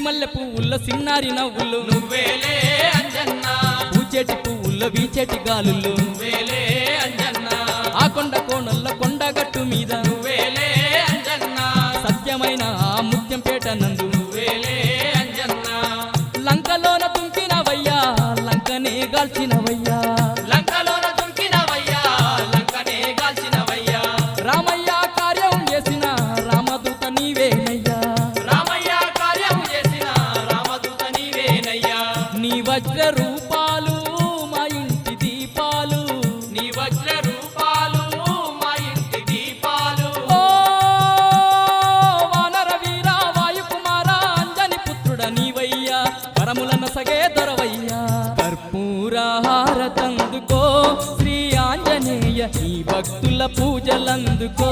సిరిమల్లె పువ్వుల్లో సిన్నారి నవ్వులు నువ్వేలే అంజన్న పూచేటి పువ్వుల్లో వీచేటి గాలుల్లో నువ్వేలే అంజన్న ఆ కొండ కోణల్లో కొండగట్టు మీద నువ్వేలే అంజన్న సత్యమైన ఆ ముత్యంపేట నందు నువ్వేలే అంజన్న లంకలోన తుంకినవయ్యా లంకనే గాల్చినవయ్యా లంకలోన దుంకినవయ్యా లంకనే గాల్చినవయ్యా రామయ్య కార్యం చేసిన రామదూత నీవేనయ్యా రామయ్య కార్యం చేసిన రామదూత నీవేనయ్యా నీ వజ్ర రూపాలు మా ఇంటి దీపాలు నీ వజ్ర రూపాలు మా ఇంటి దీపాలు ఓ వానర వీర వాయుకుమార అంజని పుత్రుడ నీవయ్యా వరములను సగే దొరవయ్యా కర్పూరహారతందుకో శ్రీ ఆంజనేయ ఈ భక్తుల పూజలందుకో